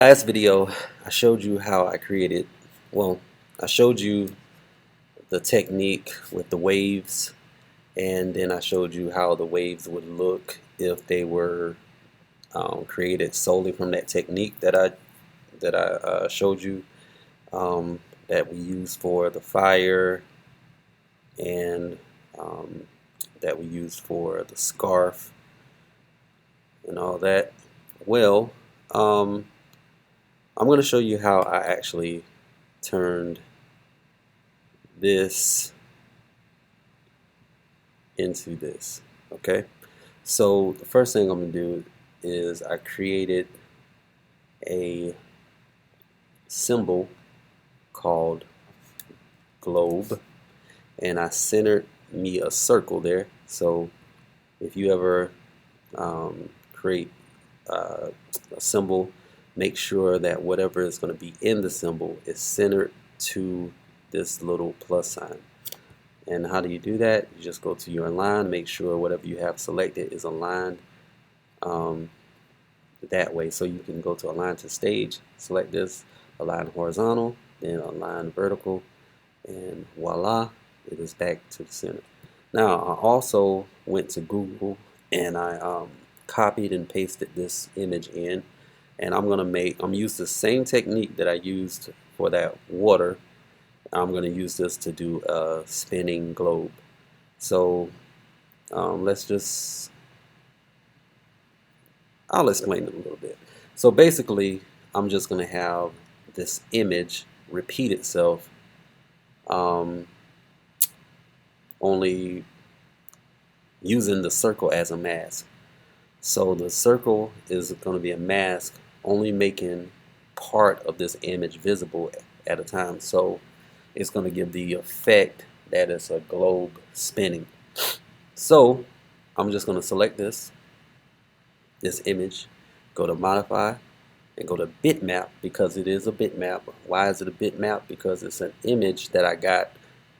Last video, I showed you how I created, well, I showed you the technique with the waves, and then I showed you how the waves would look if they were created solely from that technique that I showed you, um, that we use for the fire, and um, that we used for the scarf and all that. Well, um, I'm going to show you how I actually turned this into this. Okay, so the first thing I'm gonna do is I created a symbol called globe, and I centered me a circle there. So if you ever create a symbol, make sure that whatever is going to be in the symbol is centered to this little plus sign. And how do you do that? You just go to your align, make sure whatever you have selected is aligned um, that way. So you can go to align to stage, select this, align horizontal, then align vertical, and voila, it is back to the center. Now I also went to Google and I copied and pasted this image in, and I'm use the same technique that I used for that water. I'm going to use this to do a spinning globe. So let's just, I'll explain it a little bit. So basically, I'm just going to have this image repeat itself, um, only using the circle as a mask. So the circle is going to be a mask, only making part of this image visible at a time. So it's going to give the effect that it's a globe spinning. So I'm just going to select this image, go to modify, and go to bitmap because it is a bitmap. Why is it a bitmap? Because it's an image that I got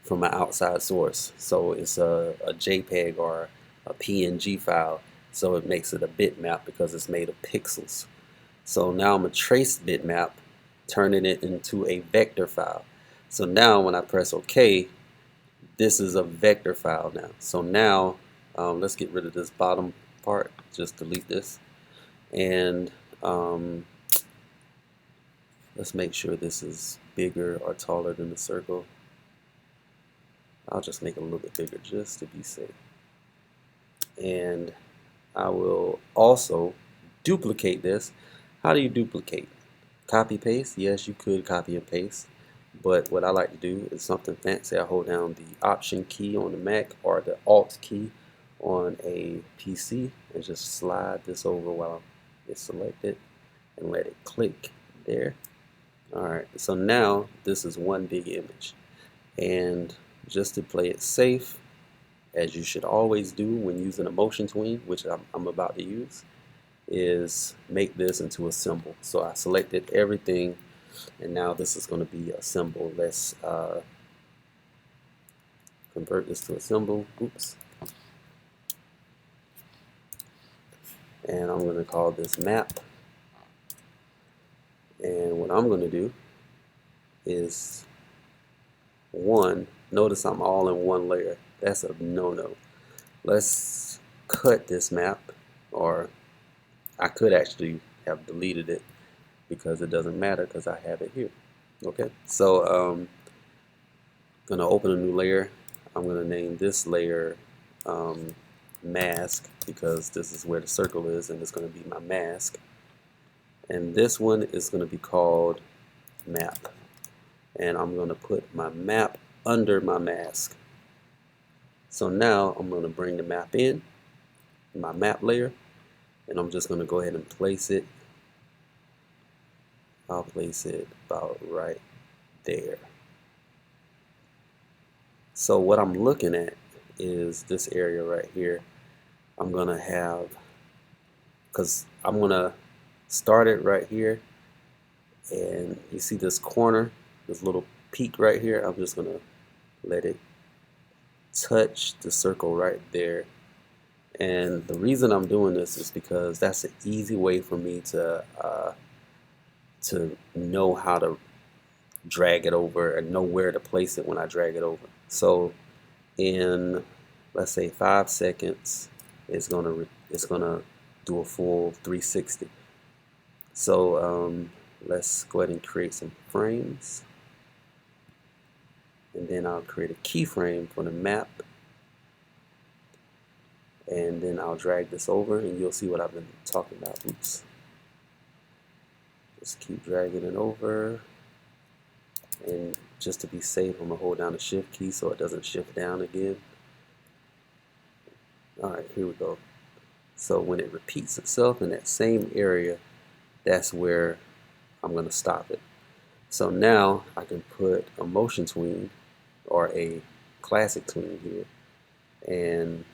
from an outside source. So it's a JPEG or a PNG file. So it makes it a bitmap because it's made of pixels. So now I'm going to trace bitmap, turning it into a vector file. So now when I press OK, this is a vector file now. So now let's get rid of this bottom part, just delete this. And let's make sure this is bigger or taller than the circle. I'll just make it a little bit bigger just to be safe. And I will also duplicate this. How do you duplicate? Copy paste? Yes, you could copy and paste. But what I like to do is something fancy. I hold down the Option key on the Mac or the Alt key on a PC and just slide this over while it's selected and let it click there. Alright, so now this is one big image, and just to play it safe, as you should always do when using a motion tween, which I'm about to use, is make this into a symbol. So I selected everything, and now this is going to be a symbol. Let's convert this to a symbol. Oops. And I'm going to call this map. And what I'm going to do is notice I'm all in one layer. That's a no-no. Let's cut this map, or I could actually have deleted it because it doesn't matter because I have it here. Okay, so I'm gonna open a new layer. I'm gonna name this layer mask because this is where the circle is, and it's gonna be my mask. And this one is gonna be called map, and I'm gonna put my map under my mask. So now I'm going to bring the map in my map layer, and I'm just going to go ahead and place it. I'll place it about right there. So what I'm looking at is this area right here. I'm going to have, because I'm going to start it right here, and you see this corner, this little peak right here. I'm just going to let it touch the circle right there. And the reason I'm doing this is because that's an easy way for me to to know how to drag it over and know where to place it when I drag it over. So in, let's say, 5 seconds, it's gonna do a full 360. So let's go ahead and create some frames, and then I'll create a keyframe for the map, and then I'll drag this over, and you'll see what I've been talking about. Oops. Just keep dragging it over, and just to be safe, I'm gonna hold down the shift key so it doesn't shift down again. Alright, here we go. So when it repeats itself in that same area, that's where I'm going to stop it. So now I can put a motion tween or a classic tween here, and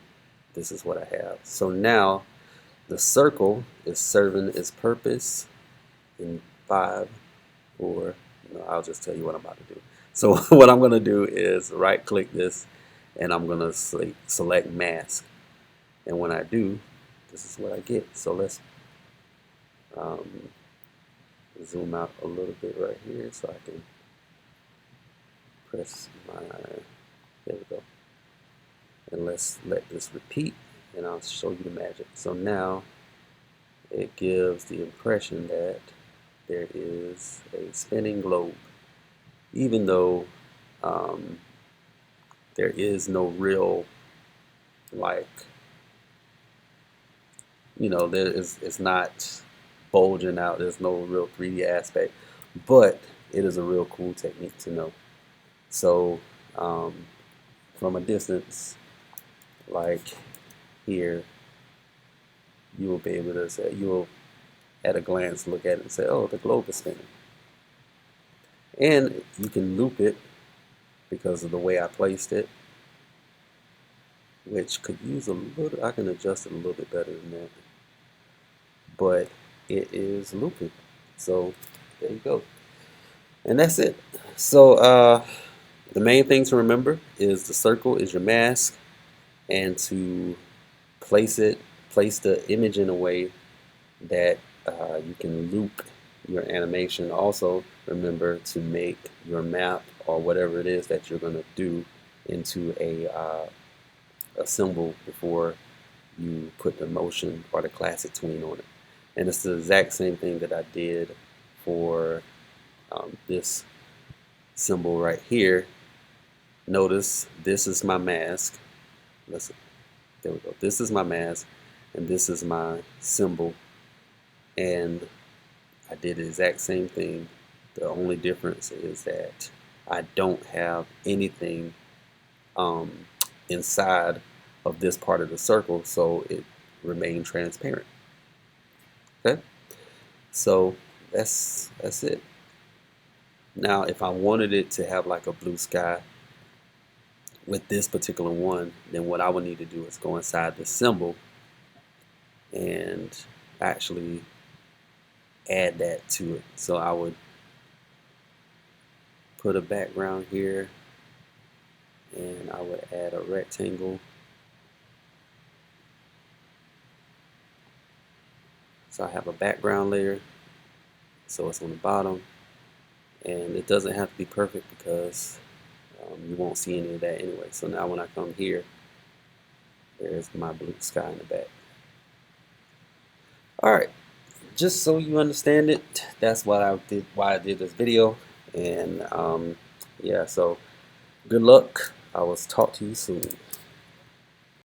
this is what I have. So now the circle is serving its purpose in 5, 4, no, I'll just tell you what I'm about to do. So what I'm going to do is right click this, and I'm going to select mask, and when I do, this is what I get. So let's zoom out a little bit right here so I can press my, there we go. And let's let this repeat, and I'll show you the magic. So now it gives the impression that there is a spinning globe, even though there is no real, like, you know, it's not bulging out, there's no real 3D aspect, but it is a real cool technique to know. So from a distance, like here, you will be able to say, you will at a glance look at it and say, oh, the globe is spinning. And you can loop it because of the way I placed it, which could use a little, I can adjust it a little bit better than that, but it is looping. So there you go. And that's it. So the main thing to remember is the circle is your mask, and to place the image in a way that you can loop your animation. Also remember to make your map or whatever it is that you're going to do into a symbol before you put the motion or the classic tween on it. And it's the exact same thing that I did for this symbol right here. Notice this is my mask. Listen, there we go. This is my mask, and this is my symbol. And I did the exact same thing. The only difference is that I don't have anything inside of this part of the circle, so it remained transparent. Okay, so that's it. Now, if I wanted it to have like a blue sky with this particular one, then what I would need to do is go inside the symbol and actually add that to it. So I would put a background here, and I would add a rectangle. So I have a background layer, so it's on the bottom, and it doesn't have to be perfect because you won't see any of that anyway. So now when I come here, there's my blue sky in the back. Alright, just so you understand it, that's why I did this video. And yeah, so good luck. I will talk to you soon.